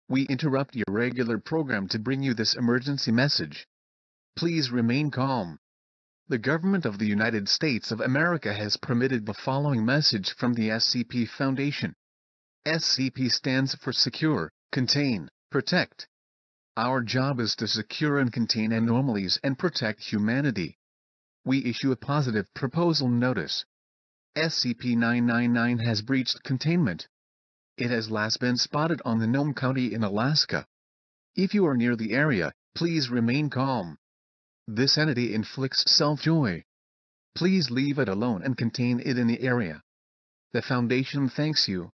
We interrupt your regular program to bring you this emergency message. Please remain calm. The government of the United States of America has permitted the following message from the SCP Foundation. SCP stands for Secure, Contain, Protect. Our job is to secure and contain anomalies and protect humanity. We issue a positive proposal notice. SCP-999 has breached containment. It has last been spotted on the Nome County in Alaska. If you are near the area, please remain calm. This entity inflicts self-joy. Please leave it alone and contain it in the area. The Foundation thanks you.